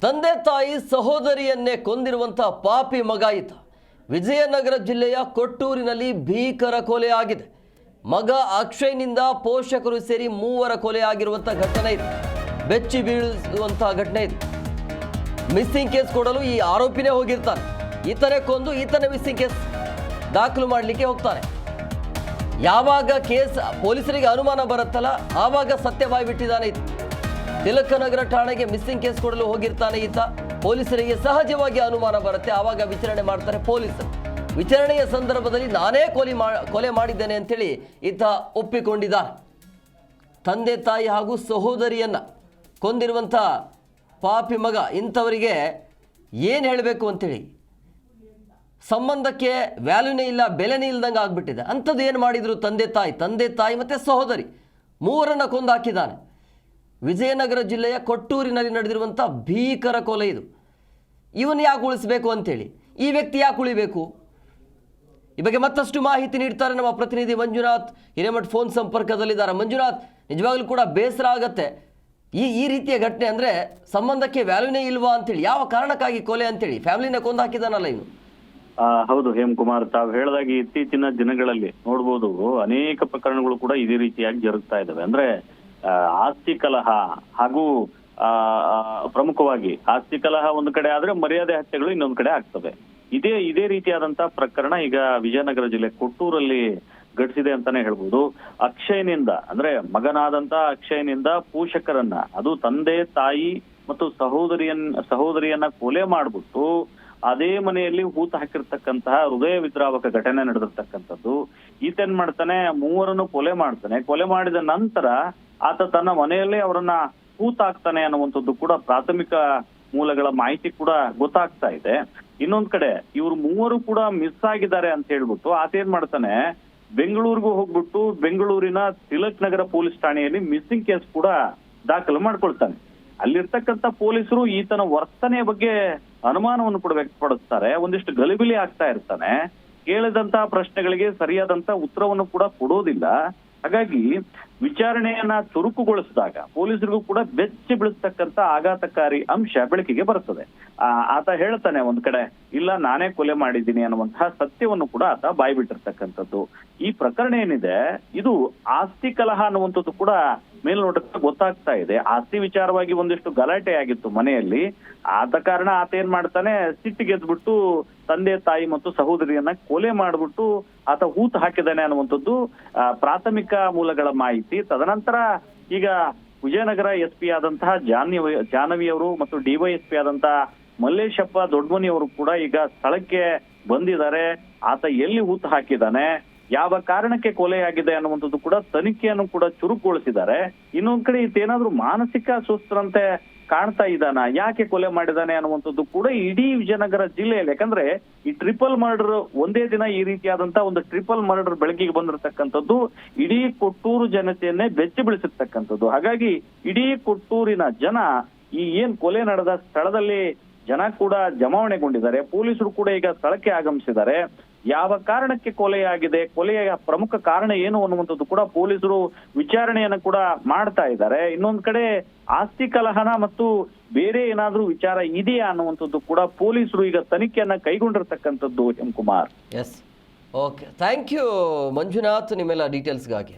ತಂದೆ ತಾಯಿ ಸಹೋದರಿಯನ್ನೇ ಕೊಂದಿರುವಂತಹ ಪಾಪಿ ಮಗ ಈತ. ವಿಜಯನಗರ ಜಿಲ್ಲೆಯ ಕೊಟ್ಟೂರಿನಲ್ಲಿ ಭೀಕರ ಕೊಲೆ ಆಗಿದೆ. ಮಗ ಅಕ್ಷಯ್ನಿಂದ ಪೋಷಕರು ಸೇರಿ 3 ಕೊಲೆ ಆಗಿರುವಂತಹ ಘಟನೆ ಇದೆ. ಬೆಚ್ಚಿ ಬೀಳುವಂತಹ ಘಟನೆ ಇದೆ. ಮಿಸ್ಸಿಂಗ್ ಕೇಸ್ ಕೊಡಲು ಈ ಆರೋಪಿನೇ ಹೋಗಿರ್ತಾನೆ. ಈತನೇ ಕೊಂದು ಈತನೇ ಮಿಸ್ಸಿಂಗ್ ಕೇಸ್ ದಾಖಲು ಮಾಡಲಿಕ್ಕೆ ಹೋಗ್ತಾನೆ. ಯಾವಾಗ ಕೇಸ್ ಪೊಲೀಸರಿಗೆ ಅನುಮಾನ ಬರುತ್ತಲ್ಲ ಆವಾಗ ಸತ್ಯ ಬಾಯಿ ಬಿಟ್ಟಿದ್ದಾನೆ ಈತ. ತಿಲಕನಗರ ಠಾಣೆಗೆ ಮಿಸ್ಸಿಂಗ್ ಕೇಸ್ ಕೊಡಲು ಹೋಗಿರ್ತಾನೆ ಈತ. ಪೊಲೀಸರಿಗೆ ಸಹಜವಾಗಿ ಅನುಮಾನ ಬರುತ್ತೆ, ಆವಾಗ ವಿಚಾರಣೆ ಮಾಡ್ತಾರೆ ಪೊಲೀಸರು. ವಿಚಾರಣೆಯ ಸಂದರ್ಭದಲ್ಲಿ ನಾನೇ ಕೊಲೆ ಮಾಡಿದ್ದೇನೆ ಅಂತೇಳಿ ಈತ ಒಪ್ಪಿಕೊಂಡಿದ್ದಾನೆ. ತಂದೆ ತಾಯಿ ಹಾಗೂ ಸಹೋದರಿಯನ್ನ ಕೊಂದಿರುವಂಥ ಪಾಪಿ ಮಗ. ಇಂಥವರಿಗೆ ಏನು ಹೇಳಬೇಕು ಅಂತೇಳಿ, ಸಂಬಂಧಕ್ಕೆ ವ್ಯಾಲ್ಯೂನೇ ಇಲ್ಲ, ಬೆಲೆನೇ ಇಲ್ದಂಗೆ ಆಗ್ಬಿಟ್ಟಿದೆ. ಅಂಥದ್ದು ಏನು ಮಾಡಿದ್ರು ತಂದೆ ತಾಯಿ ಮತ್ತು ಸಹೋದರಿ 3 ಕೊಂದು ಹಾಕಿದ್ದಾನೆ. ವಿಜಯನಗರ ಜಿಲ್ಲೆಯ ಕೊಟ್ಟೂರಿನಲ್ಲಿ ನಡೆದಿರುವಂಥ ಭೀಕರ ಕೊಲೆ ಇದು. ಇವನು ಯಾಕೆ ಉಳಿಸಬೇಕು ಅಂತೇಳಿ, ಈ ವ್ಯಕ್ತಿ ಯಾಕೆ ಉಳಿಬೇಕು, ಈ ಬಗ್ಗೆ ಮತ್ತಷ್ಟು ಮಾಹಿತಿ ನೀಡ್ತಾರೆ ನಮ್ಮ ಪ್ರತಿನಿಧಿ ಮಂಜುನಾಥ್ ಹಿರೇಮಠ್ ಫೋನ್ ಸಂಪರ್ಕದಲ್ಲಿದ್ದಾರೆ. ಮಂಜುನಾಥ್, ನಿಜವಾಗ್ಲೂ ಕೂಡ ಬೇಸರ ಆಗತ್ತೆ ಈ ರೀತಿಯ ಘಟನೆ. ಅಂದರೆ ಸಂಬಂಧಕ್ಕೆ ವ್ಯಾಲ್ಯೂನೇ ಇಲ್ವಾ ಅಂತೇಳಿ, ಯಾವ ಕಾರಣಕ್ಕಾಗಿ ಕೊಲೆ ಅಂತೇಳಿ ಫ್ಯಾಮಿಲಿನ ಕೊಂದು ಹಾಕಿದಾನಲ್ಲ ಇವನು. ಹೌದು ಹೇಮಕುಮಾರ್, ತಾವು ಹೇಳಿದಾಗೆ ಇತ್ತೀಚಿನ ದಿನಗಳಲ್ಲಿ ನೋಡ್ಬೋದು ಅನೇಕ ಪ್ರಕರಣಗಳು ಕೂಡ ಇದೇ ರೀತಿಯಾಗಿ ಜರುಗ್ತಾ ಇದ್ದಾವೆ. ಅಂದ್ರೆ ಆಸ್ತಿ ಕಲಹ ಹಾಗೂ ಪ್ರಮುಖವಾಗಿ ಆಸ್ತಿ ಕಲಹ ಒಂದು ಕಡೆ ಆದ್ರೆ ಮರ್ಯಾದೆ ಹತ್ಯೆಗಳು ಇನ್ನೊಂದು ಕಡೆ ಆಗ್ತವೆ. ಇದೇ ರೀತಿಯಾದಂತಹ ಪ್ರಕರಣ ಈಗ ವಿಜಯನಗರ ಜಿಲ್ಲೆ ಕೊಟ್ಟೂರಲ್ಲಿ ಘಟಿಸಿದೆ ಅಂತಾನೆ ಹೇಳ್ಬೋದು. ಅಕ್ಷಯ್ನಿಂದ ಅಂದ್ರೆ ಮಗನಾದಂತ ಅಕ್ಷಯ್ನಿಂದ ಪೋಷಕರನ್ನ, ಅದು ತಂದೆ ತಾಯಿ ಮತ್ತು ಸಹೋದರಿಯನ್ನ ಕೊಲೆ ಮಾಡ್ಬಿಟ್ಟು ಅದೇ ಮನೆಯಲ್ಲಿ ಹೂತು ಹಾಕಿರ್ತಕ್ಕಂತಹ ಹೃದಯ ವಿದ್ರಾವಕ ಘಟನೆ ನಡೆದಿರ್ತಕ್ಕಂಥದ್ದು. ಈತೇನ್ ಮಾಡ್ತಾನೆ, 3 ಕೊಲೆ ಮಾಡಿದ ನಂತರ ಆತ ತನ್ನ ಮನೆಯಲ್ಲೇ ಅವರನ್ನ ಹೂತಾಕ್ತಾನೆ ಅನ್ನುವಂಥದ್ದು ಕೂಡ ಪ್ರಾಥಮಿಕ ಮೂಲಗಳ ಮಾಹಿತಿ ಕೂಡ ಗೊತ್ತಾಗ್ತಾ ಇದೆ. ಇನ್ನೊಂದ್ ಕಡೆ ಇವ್ರು 3 ಕೂಡ ಮಿಸ್ ಆಗಿದ್ದಾರೆ ಅಂತ ಹೇಳ್ಬಿಟ್ಟು ಆತ ಏನ್ ಮಾಡ್ತಾನೆ, ಬೆಂಗಳೂರಿಗೂ ಹೋಗ್ಬಿಟ್ಟು ಬೆಂಗಳೂರಿನ ತಿಲಕ್ ನಗರ ಪೊಲೀಸ್ ಠಾಣೆಯಲ್ಲಿ ಮಿಸ್ಸಿಂಗ್ ಕೇಸ್ ಕೂಡ ದಾಖಲು ಮಾಡ್ಕೊಳ್ತಾನೆ. ಅಲ್ಲಿರ್ತಕ್ಕಂಥ ಪೊಲೀಸರು ಈತನ ವರ್ತನೆಯ ಬಗ್ಗೆ ಅನುಮಾನವನ್ನು ಕೂಡ ವ್ಯಕ್ತಪಡಿಸ್ತಾರೆ. ಒಂದಿಷ್ಟು ಗಲಿಬಿಲಿ ಆಗ್ತಾ ಇರ್ತಾನೆ. ಕೇಳಿದಂತಹ ಪ್ರಶ್ನೆಗಳಿಗೆ ಸರಿಯಾದಂತ ಉತ್ತರವನ್ನು ಕೂಡ ಕೊಡೋದಿಲ್ಲ. ಹಾಗಾಗಿ ವಿಚಾರಣೆಯನ್ನ ಚುರುಕುಗೊಳಿಸಿದಾಗ ಪೊಲೀಸರಿಗೂ ಕೂಡ ಬೆಚ್ಚಿ ಬೀಳಿಸ್ತಕ್ಕಂಥ ಆಘಾತಕಾರಿ ಅಂಶ ಬೆಳಕಿಗೆ ಬರ್ತದೆ. ಆತ ಹೇಳ್ತಾನೆ ಒಂದ್ ಕಡೆ, ಇಲ್ಲ ನಾನೇ ಕೊಲೆ ಮಾಡಿದ್ದೀನಿ ಅನ್ನುವಂತಹ ಸತ್ಯವನ್ನು ಕೂಡ ಆತ ಬಾಯ್ಬಿಟ್ಟಿರ್ತಕ್ಕಂಥದ್ದು. ಈ ಪ್ರಕರಣ ಏನಿದೆ ಇದು ಆಸ್ತಿ ಕಲಹ ಅನ್ನುವಂಥದ್ದು ಕೂಡ ಮೇಲ್ನೋಟಕ್ಕೆ ಗೊತ್ತಾಗ್ತಾ ಇದೆ. ಆಸ್ತಿ ವಿಚಾರವಾಗಿ ಒಂದಿಷ್ಟು ಗಲಾಟೆ ಆಗಿತ್ತು ಮನೆಯಲ್ಲಿ. ಆದ ಕಾರಣ ಆತ ಏನ್ ಮಾಡ್ತಾನೆ, ಸಿಟ್ಟಿಗೆದ್ಬಿಟ್ಟು ತಂದೆ ತಾಯಿ ಮತ್ತು ಸಹೋದರಿಯನ್ನ ಕೊಲೆ ಮಾಡ್ಬಿಟ್ಟು ಆತ ಹೂತು ಹಾಕಿದ್ದಾನೆ ಅನ್ನುವಂಥದ್ದು ಪ್ರಾಥಮಿಕ ಮೂಲಗಳ ಮಾಹಿತಿ. ತದನಂತರ ಈಗ ವಿಜಯನಗರ SP ಆದಂತಹ ಜಾಹ್ನವಿ ಅವರು ಮತ್ತು DYSP ಆದಂತಹ ಮಲ್ಲೇಶಪ್ಪ ದೊಡ್ಡಮನಿ ಅವರು ಕೂಡ ಈಗ ಸ್ಥಳಕ್ಕೆ ಬಂದಿದ್ದಾರೆ. ಆತ ಎಲ್ಲಿ ಹೂತು ಹಾಕಿದ್ದಾನೆ, ಯಾವ ಕಾರಣಕ್ಕೆ ಕೊಲೆಯಾಗಿದೆ ಅನ್ನುವಂಥದ್ದು ಕೂಡ ತನಿಖೆಯನ್ನು ಕೂಡ ಚುರುಕುಗೊಳಿಸಿದ್ದಾರೆ. ಇನ್ನೊಂದ್ ಕಡೆ ಈತೇನಾದ್ರೂ ಮಾನಸಿಕ ಅಸ್ವಸ್ಥರಂತೆ ಕಾಣ್ತಾ ಇದ್ದಾನ, ಯಾಕೆ ಕೊಲೆ ಮಾಡಿದಾನೆ ಅನ್ನುವಂಥದ್ದು ಕೂಡ ಇಡೀ ವಿಜಯನಗರ ಜಿಲ್ಲೆಯಲ್ಲಿ, ಯಾಕಂದ್ರೆ ಈ ಟ್ರಿಪಲ್ ಮರ್ಡರ್ ಒಂದೇ ದಿನ ಈ ರೀತಿಯಾದಂತ ಒಂದು ಟ್ರಿಪಲ್ ಮರ್ಡರ್ ಬೆಳಕಿಗೆ ಬಂದಿರತಕ್ಕಂಥದ್ದು ಇಡೀ ಕೊಟ್ಟೂರು ಜನತೆಯನ್ನೇ ಬೆಚ್ಚಿ ಬೀಳಿಸಿರ್ತಕ್ಕಂಥದ್ದು. ಹಾಗಾಗಿ ಇಡೀ ಕೊಟ್ಟೂರಿನ ಜನ ಈ ಏನ್ ಕೊಲೆ ನಡೆದ ಸ್ಥಳದಲ್ಲಿ ಜನ ಕೂಡ ಜಮಾವಣೆಗೊಂಡಿದ್ದಾರೆ. ಪೊಲೀಸರು ಕೂಡ ಈಗ ಸ್ಥಳಕ್ಕೆ ಆಗಮಿಸಿದ್ದಾರೆ. ಯಾವ ಕಾರಣಕ್ಕೆ ಕೊಲೆಯಾಗಿದೆ, ಕೊಲೆಯ ಪ್ರಮುಖ ಕಾರಣ ಏನು ಅನ್ನುವಂಥದ್ದು ಕೂಡ ಪೊಲೀಸರು ವಿಚಾರಣೆಯನ್ನು ಕೂಡ ಮಾಡ್ತಾ ಇದ್ದಾರೆ. ಇನ್ನೊಂದ್ ಕಡೆ ಆಸ್ತಿ ಕಲಹನ ಮತ್ತು ಬೇರೆ ಏನಾದ್ರೂ ವಿಚಾರ ಇದೆಯಾ ಅನ್ನುವಂಥದ್ದು ಕೂಡ ಪೊಲೀಸರು ಈಗ ತನಿಖೆಯನ್ನ ಕೈಗೊಂಡಿರ್ತಕ್ಕಂಥದ್ದು. Hemakumar. Yes, okay, thank you Manjunath ನಿಮ್ಮೆಲ್ಲ ಡೀಟೇಲ್ಸ್ಗಾಗಿ.